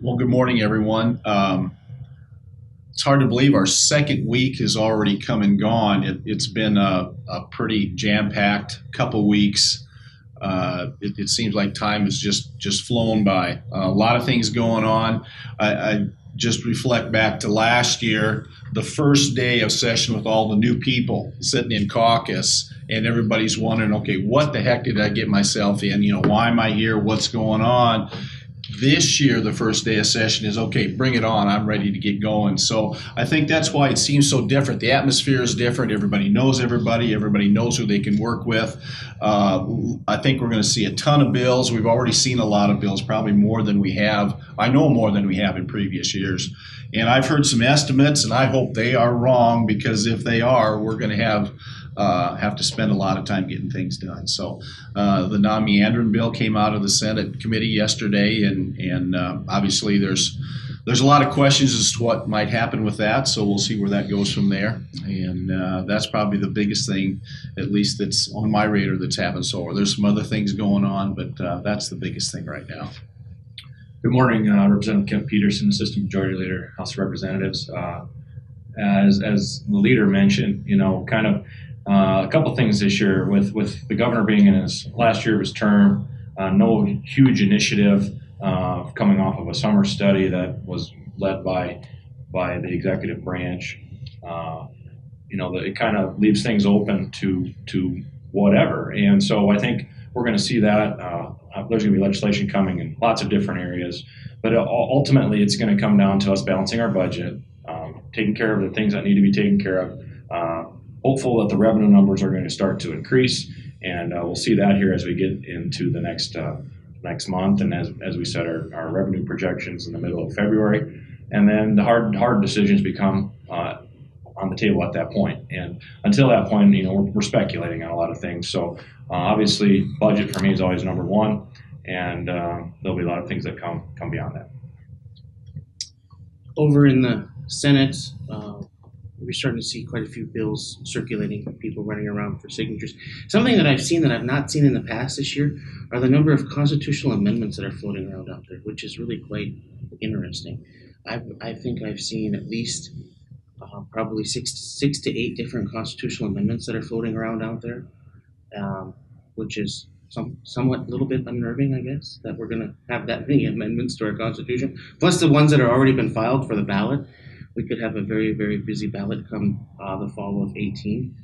Well, good morning, everyone. It's hard to believe our second week has already come and gone. It's been a pretty jam-packed couple weeks. It seems like time has just flown by. A lot of things going on. I just reflect back to last year, the first day of session with all the new people sitting in caucus, and everybody's wondering, okay, what the heck did I get myself in? Why am I here? What's going on? This year, the first day of session is, okay, bring it on. I'm ready to get going. So I think that's why it seems so different. The atmosphere is different. Everybody knows everybody. Everybody knows who they can work with. I think we're going to see a ton of bills. We've already seen a lot of bills, probably more than we have. I know more than we have in previous years. And I've heard some estimates, and I hope they are wrong, because if they are, we're going to have to spend a lot of time getting things done. So the non-meandering bill came out of the Senate committee yesterday, and obviously there's a lot of questions as to what might happen with that. So we'll see where that goes from there. And that's probably the biggest thing, at least that's on my radar, that's happened so far. There's some other things going on, but that's the biggest thing right now. Good morning, Representative Kent Peterson, Assistant Majority Leader, House of Representatives. As the leader mentioned, kind of a couple things this year with the governor being in his last year of his term. No huge initiative coming off of a summer study that was led by the executive branch. It kind of leaves things open to whatever, and so I think we're going to see that. There's going to be legislation coming in lots of different areas, but ultimately it's going to come down to us balancing our budget, taking care of the things that need to be taken care of. Hopeful that the revenue numbers are going to start to increase, and we'll see that here as we get into the next month, and as we set our revenue projections in the middle of February, and then the hard decisions become on the table at that point. And until that point, we're speculating on a lot of things. So obviously, budget for me is always number one, and there'll be a lot of things that come beyond that. Over in the Senate, we're starting to see quite a few bills circulating, people running around for signatures. Something that I've seen that I've not seen in the past this year are the number of constitutional amendments that are floating around out there, which is really quite interesting. I think I've seen at least probably six to eight different constitutional amendments that are floating around out there, which is somewhat a little bit unnerving, I guess, that we're going to have that many amendments to our Constitution, plus the ones that are already been filed for the ballot. We could have a very, very busy ballot come the fall of 18.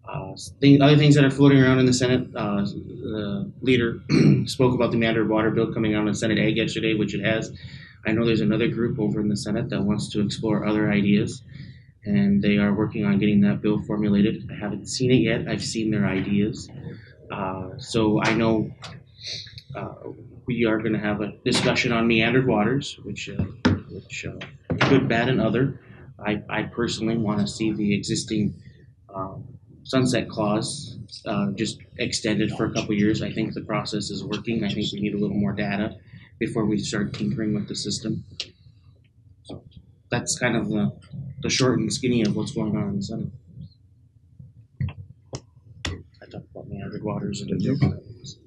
Other things that are floating around in the Senate, the leader spoke about the meandered water bill coming out in Senate Ag yesterday, which it has. I know there's another group over in the Senate that wants to explore other ideas, and they are working on getting that bill formulated. I haven't seen it yet. I've seen their ideas. So I know we are going to have a discussion on meandered waters, which good, bad, and other. I personally want to see the existing sunset clause just extended for a couple years. I think the process is working. I think we need a little more data before we start tinkering with the system. So that's kind of the short and skinny of what's going on in the Senate. I talked about meandered waters and different things.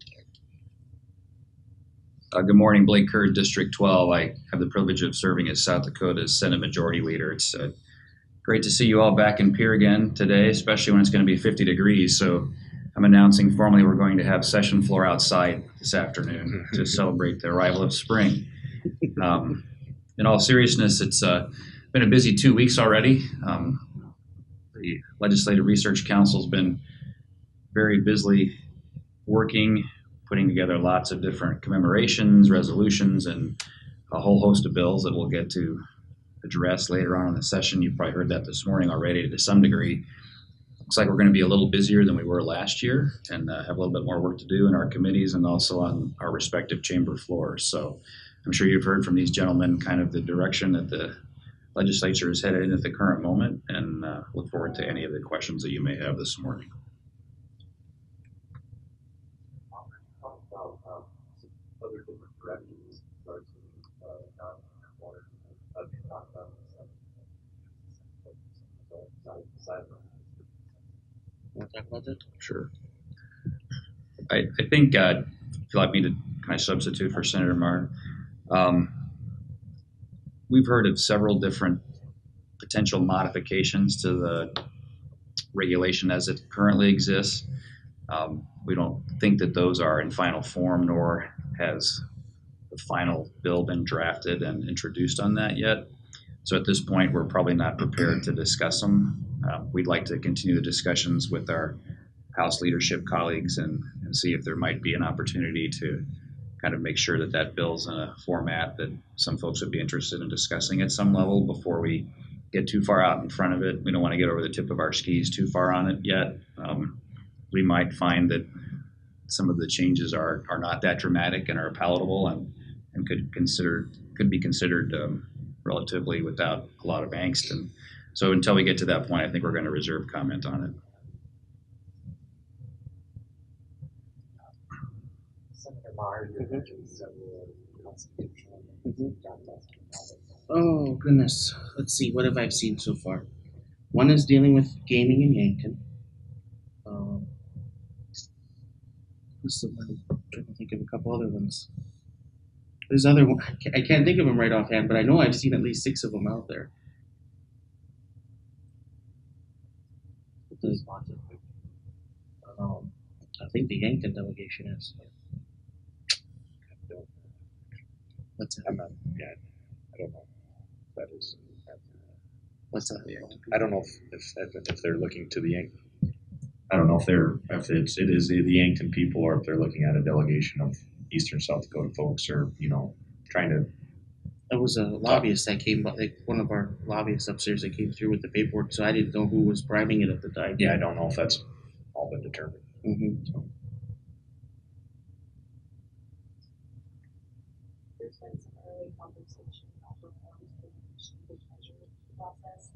Good morning, Blake Kerr, District 12. I have the privilege of serving as South Dakota's Senate Majority Leader. It's great to see you all back in Pier again today, especially when it's going to be 50 degrees. So I'm announcing formally we're going to have session floor outside this afternoon to celebrate the arrival of spring. In all seriousness, it's been a busy 2 weeks already. The Legislative Research Council's been very busily working, putting together lots of different commemorations, resolutions, and a whole host of bills that we'll get to address later on in the session. You probably heard that this morning already to some degree. Looks like we're going to be a little busier than we were last year and have a little bit more work to do in our committees and also on our respective chamber floors. So I'm sure you've heard from these gentlemen kind of the direction that the legislature is headed in at the current moment, and look forward to any of the questions that you may have this morning. Want to talk about that? Sure. I think, if you'd like me to kind of substitute for Senator Martin, we've heard of several different potential modifications to the regulation as it currently exists. We don't think that those are in final form, nor has the final bill been drafted and introduced on that yet. So at this point, we're probably not prepared to discuss them. We'd like to continue the discussions with our House leadership colleagues and see if there might be an opportunity to kind of make sure that that bill's in a format that some folks would be interested in discussing at some level before we get too far out in front of it. We don't want to get over the tip of our skis too far on it yet. We might find that some of the changes are not that dramatic and are palatable and could be considered relatively without a lot of angst. And so until we get to that point, I think we're going to reserve comment on it. Senator Maher, you mentioned several constitutional amendments. Oh goodness, let's see. What have I seen so far? One is dealing with gaming in Yankton. What's the one? I'm trying to think of a couple other ones. There's other one. I can't think of them right offhand, but I know I've seen at least 6 of them out there. I think the Yankton delegation is. What's that? I'm not, yeah, I don't know if that is. What's that? I don't know if they're looking to the Yankton. I don't know if it is the Yankton people or if they're looking at a delegation of Eastern South Dakota folks or, trying to. It was a lobbyist that came, like one of our lobbyists upstairs that came through with the paperwork, so I didn't know who was bribing it at the time. Yeah, I don't know if that's all been determined. Mm-hmm. So. There's been some early conversation about reforms to the treasury process.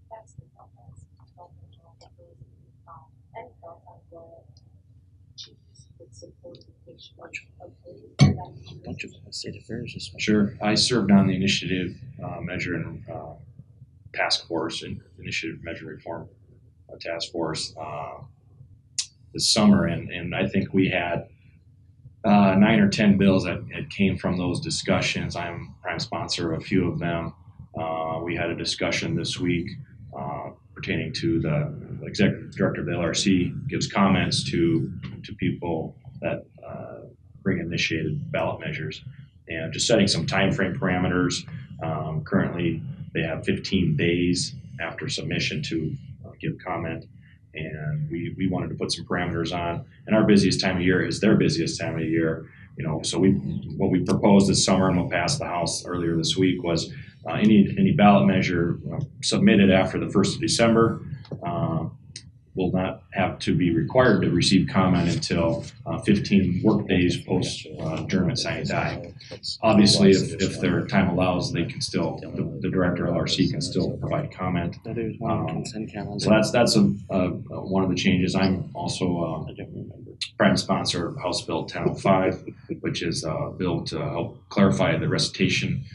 That's the process. Any thoughts on what changes would support the patient A bunch of state affairs this month. Sure. I served on the initiative measure and task force and initiative measure reform task force this summer, and I think we had 9 or 10 bills that came from those discussions. I'm prime sponsor of a few of them. We had a discussion this week pertaining to the executive director of the LRC gives comments to people that bring initiated ballot measures, and just setting some time frame parameters. Currently, they have 15 days after submission to give comment, and we wanted to put some parameters on. And our busiest time of year is their busiest time of year. So what we proposed this summer and what passed the House earlier this week was any ballot measure submitted after the 1st of December will not have to be required to receive comment until 15 work days post adjournment sine die. Obviously, if their time allows, they can still, the director of LRC can still provide comment. There's one consent calendar. So that's one of the changes. I'm also prime sponsor of House Bill 1005, which is a bill to help clarify the recitation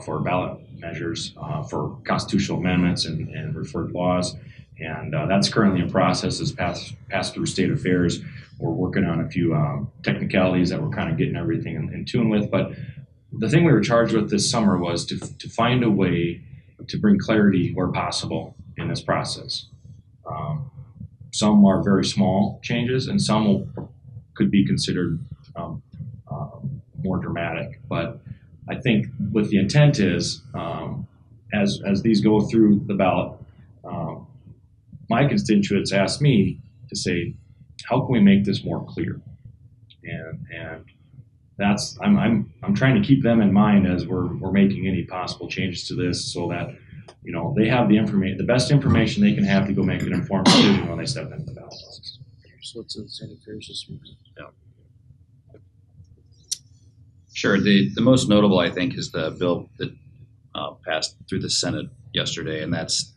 for ballot measures for constitutional amendments and referred laws. And that's currently in process. It's passed through state affairs. We're working on a few technicalities that we're kind of getting everything in tune with. But the thing we were charged with this summer was to find a way to bring clarity where possible in this process. Some are very small changes, and some could be considered more dramatic. But I think what the intent is, as these go through the ballot, my constituents asked me to say, how can we make this more clear? And that's I'm trying to keep them in mind as we're making any possible changes to this, so that they have the best information they can have to go make an informed decision when they step into the ballot box. So it's in state affairs this week. Yeah. Sure. The most notable, I think, is the bill that passed through the Senate yesterday, and that's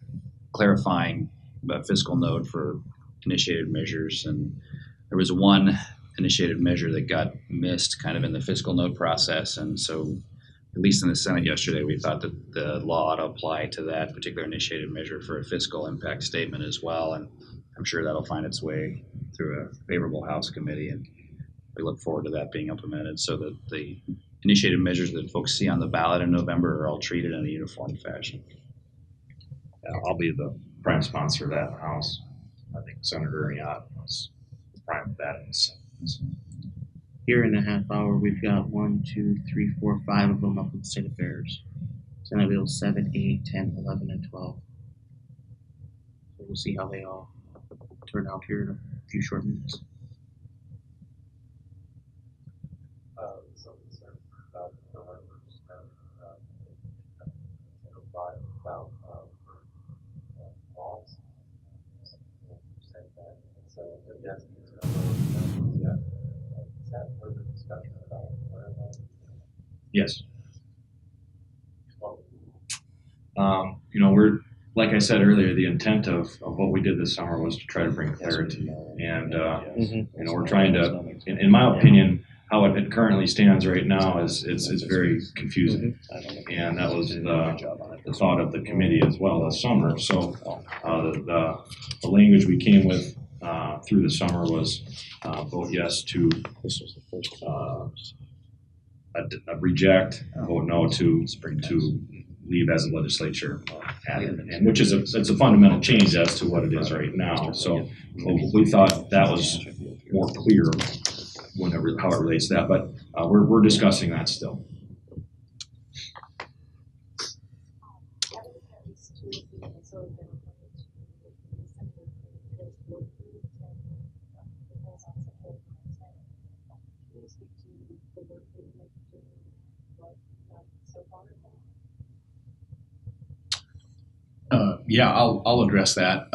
clarifying a fiscal note for initiated measures. And there was one initiated measure that got missed kind of in the fiscal note process, and so at least in the Senate yesterday, we thought that the law ought to apply to that particular initiated measure for a fiscal impact statement as well, and I'm sure that'll find its way through a favorable House committee, and we look forward to that being implemented so that the initiative measures that folks see on the ballot in November are all treated in a uniform fashion. I'll be the prime sponsor of that in the House. I think Senator Ariat was prime of that in the Senate. Here in a half hour, we've got 1, 2, 3, 4, 5 of them up in State Affairs. Senate Bill 7, 8, 10, 11, and 12. So we'll see how they all turn out here in a few short minutes. Some concern about November's about laws. Saying that it's yes, is that further discussion about whatever? Yes. We're, like I said earlier, the intent of what we did this summer was to try to bring clarity. And, we're trying to, in my opinion, how it currently stands right now is it's very confusing. And that was the thought of the committee as well this summer. So the language we came with through the summer was vote yes to reject, vote no to leave as a legislature added, and which is it's a fundamental change as to what it is right now. So we thought that was more clear how it relates to that, but we're discussing that still. Yeah, I'll address that.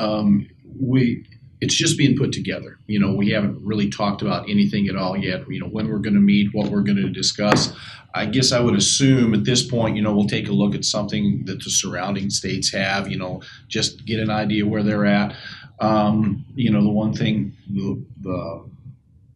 It's just being put together. We haven't really talked about anything at all yet. When we're going to meet, what we're going to discuss. I guess I would assume at this point, we'll take a look at something that the surrounding states have. Just get an idea where they're at. The one thing, the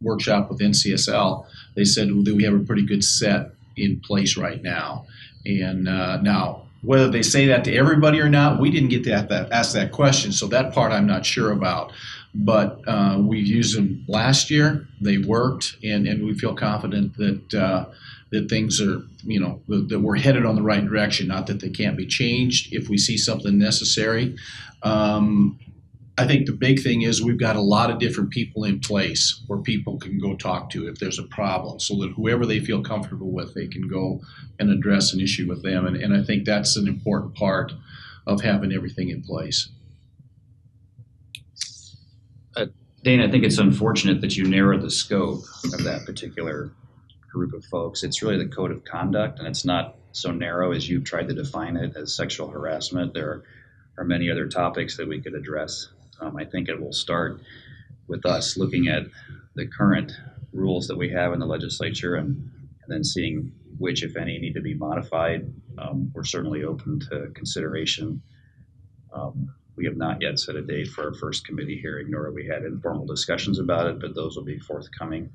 workshop with NCSL, they said that we have a pretty good set in place right now. And now, whether they say that to everybody or not, we didn't get to ask that question, so that part I'm not sure about. But we used them last year; they worked, and we feel confident that things are, that we're headed on the right direction. Not that they can't be changed if we see something necessary. I think the big thing is we've got a lot of different people in place where people can go talk to if there's a problem, so that whoever they feel comfortable with, they can go and address an issue with them. And I think that's an important part of having everything in place. Dane, I think it's unfortunate that you narrowed the scope of that particular group of folks. It's really the code of conduct, and it's not so narrow as you've tried to define it as sexual harassment. There are many other topics that we could address. I think it will start with us looking at the current rules that we have in the legislature and then seeing which, if any, need to be modified. We're certainly open to consideration. We have not yet set a date for our first committee hearing, nor have we had informal discussions about it, but those will be forthcoming.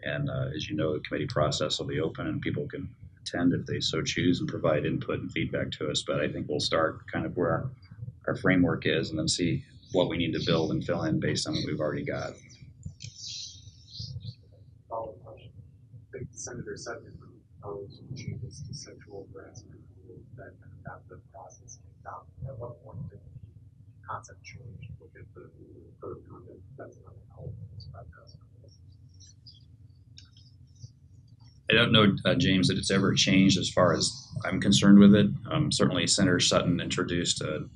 And as you know, the committee process will be open and people can attend if they so choose and provide input and feedback to us. But I think we'll start kind of where our framework is and then see what we need to build and fill in based on what we've already got. Follow-up question. I think Senator Sutton proposed changes to sexual harassment rules that kind of got the process kicked off. At what point did the concept change? Look at the code of conduct that's not help this process. I don't know, James, that it's ever changed as far as I'm concerned with it. Certainly Senator Sutton introduced a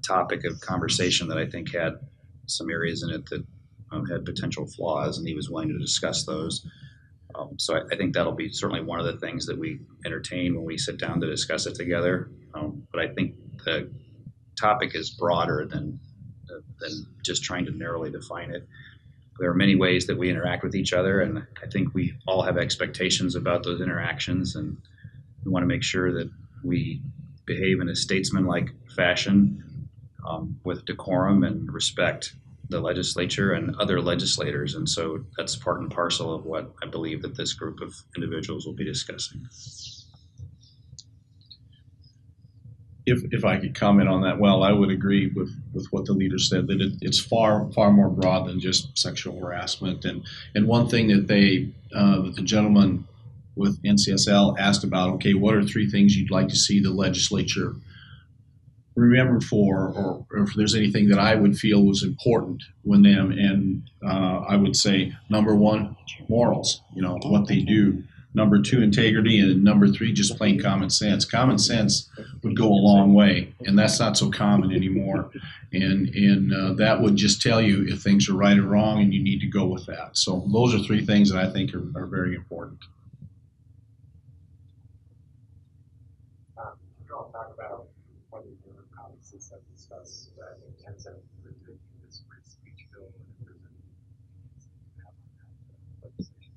topic of conversation that I think had some areas in it that had potential flaws, and he was willing to discuss those. So I think that'll be certainly one of the things that we entertain when we sit down to discuss it together. But I think the topic is broader than just trying to narrowly define it. There are many ways that we interact with each other, and I think we all have expectations about those interactions, and we want to make sure that we behave in a statesman-like fashion with decorum and respect the legislature and other legislators. And so that's part and parcel of what I believe that this group of individuals will be discussing. if I could comment on that, well, I would agree with what the leader said, that it's far more broad than just sexual harassment. And one thing that that the gentleman with NCSL asked about, okay, what are 3 things you'd like to see the legislature remembered for, or if there's anything that I would feel was important when them, and I would say number 1, morals, what they do. Number 2, integrity, and number 3, just plain common sense. Common sense would go a long way, and that's not so common anymore. And that would just tell you if things are right or wrong, and you need to go with that. So those are 3 things that I think are very important. You all talk about one of your colleagues have discussed, I think, 1073, this free speech bill, and if there's any have on that legislation.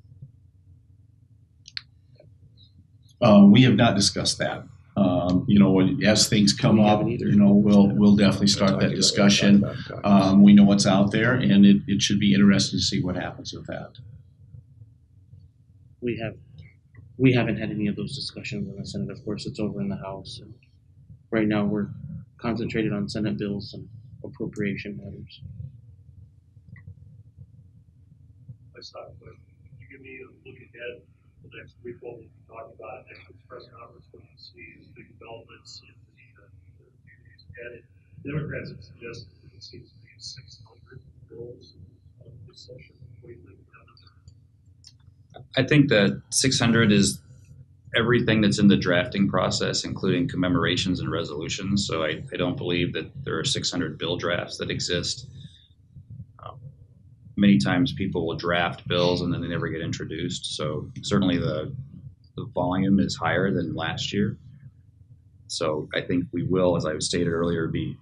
We have not discussed that. As things come We up, haven't either. we'll definitely start that discussion. We know what's out there, and it should be interesting to see what happens with that. We haven't had any of those discussions in the Senate. Of course, it's over in the House. And right now, we're concentrated on Senate bills and appropriation matters. I saw it, but could you give me a look ahead the next week, what we'll be talking about next week's press conference, what you see as big developments in the communities ahead? Democrats have suggested that it seems to be 600 bills this session. What do you think about that? I think that 600 is everything that's in the drafting process, including commemorations and resolutions. So I don't believe that there are 600 bill drafts that exist. Many times people will draft bills and then they never get introduced. So certainly the volume is higher than last year. So I think we will, as I stated earlier, be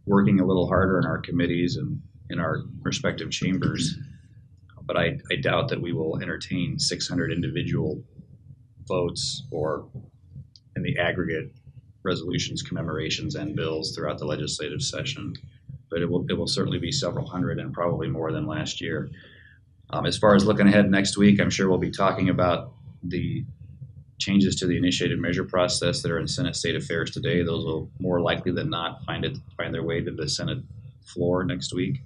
working a little harder in our committees and in our respective chambers. But I doubt that we will entertain 600 individual votes or in the aggregate resolutions, commemorations, and bills throughout the legislative session. But it will certainly be several hundred and probably more than last year. As far as looking ahead next week, I'm sure we'll be talking about the changes to the initiated measure process that are in Senate State Affairs today. Those will more likely than not find their way to the Senate floor next week.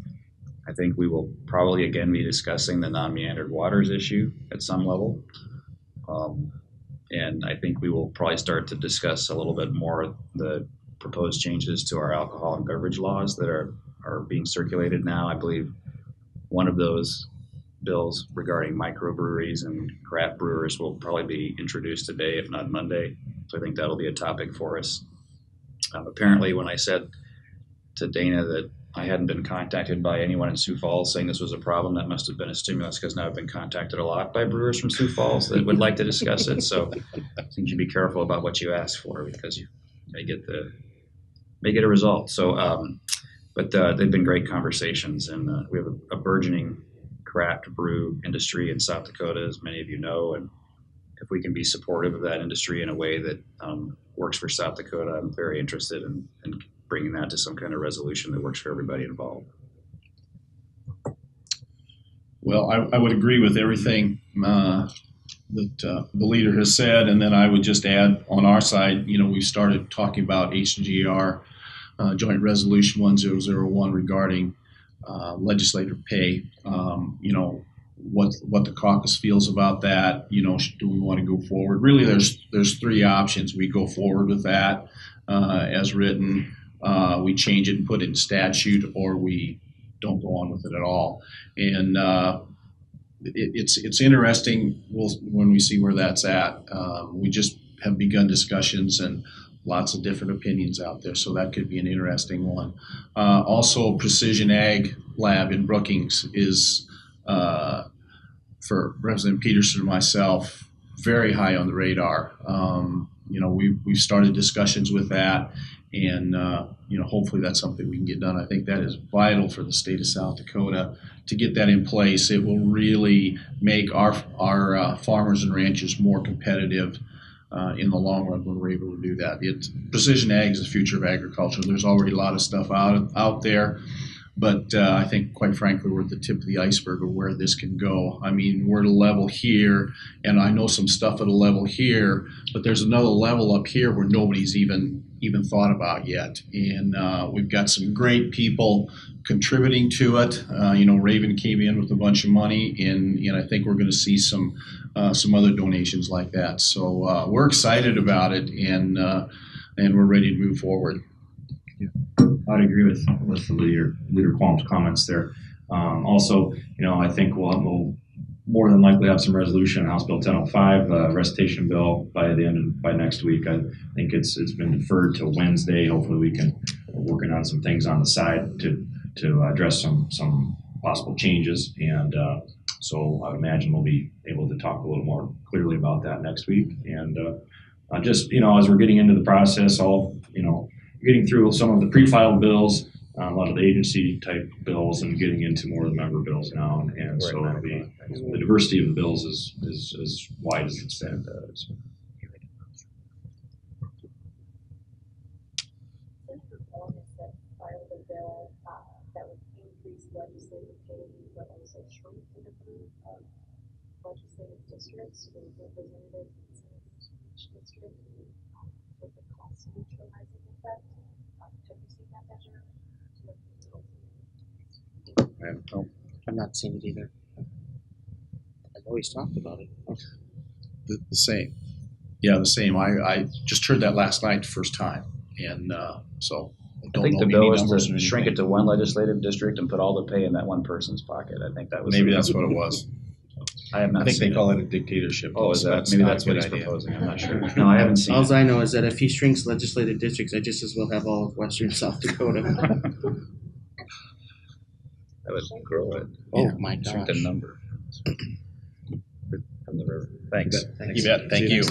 I think we will probably again be discussing the non-meandered waters issue at some level. And I think we will probably start to discuss a little bit more the proposed changes to our alcohol and beverage laws that are being circulated now. I believe one of those bills regarding microbreweries and craft brewers will probably be introduced today, if not Monday. So I think that'll be a topic for us. Apparently, when I said to Dana that I hadn't been contacted by anyone in Sioux Falls saying this was a problem, that must have been a stimulus, because now I've been contacted a lot by brewers from Sioux Falls that would like to discuss it. So I think you be careful about what you ask for, because you may get a result. So, but they've been great conversations, and we have a burgeoning craft brew industry in South Dakota, as many of you know, and if we can be supportive of that industry in a way that works for South Dakota, I'm very interested in bringing that to some kind of resolution that works for everybody involved. Well, I would agree with everything that the leader has said, and then I would just add on our side, we've started talking about HGR, Joint Resolution 1001 regarding legislative pay. What the caucus feels about that. Do we want to go forward? Really, there's 3 options. We go forward with that as written. We change it and put it in statute, or we don't go on with it at all. And it's interesting when we see where that's at. We just have begun discussions and lots of different opinions out there, so that could be an interesting one. Also, Precision Ag Lab in Brookings is, for Representative Peterson and myself, very high on the radar. We've started discussions with that, and hopefully that's something we can get done. I think that is vital for the state of South Dakota to get that in place. It will really make our farmers and ranchers more competitive in the long run when we're able to do that. Precision ag is the future of agriculture. There's already a lot of stuff out there. But I think, quite frankly, we're at the tip of the iceberg of where this can go. I mean, we're at a level here, and I know some stuff at a level here, but there's another level up here where nobody's even thought about yet. And we've got some great people contributing to it. Raven came in with a bunch of money, and I think we're going to see some other donations like that. So we're excited about it, and we're ready to move forward. I'd agree with the leader Qualm's comments there. Also, I think we'll more than likely have some resolution on House Bill 1005, recitation bill by next week. I think it's been deferred till Wednesday. Hopefully, we're working on some things on the side to address some possible changes, and so I imagine we'll be able to talk a little more clearly about that next week. And just as we're getting into the process, getting through some of the pre-filed bills, a lot of the agency type bills, and getting into more of the member bills now. And so the diversity of the bills is as wide as it's been. Senator Paul has filed a bill that would increase legislative pay, but also shrink the number of legislative districts with representatives in each district with the cost neutralizing effect. Have you seen that measure? I've not seen it either. I've always talked about it. The same. Yeah, the same. I just heard that last night the first time, and so I think the bill was to shrink it to one legislative district and put all the pay in that one person's pocket. I think that was maybe that's what it was. I have not. I think seen they call it a dictatorship. Oh, is that maybe that's what he's proposing? I'm not sure. No, I haven't seen. All I know is that if he shrinks legislative districts, I just as well have all of Western South Dakota. That would grow it. Oh my Shrink gosh. the number from the river. Thanks. You bet. Thank you.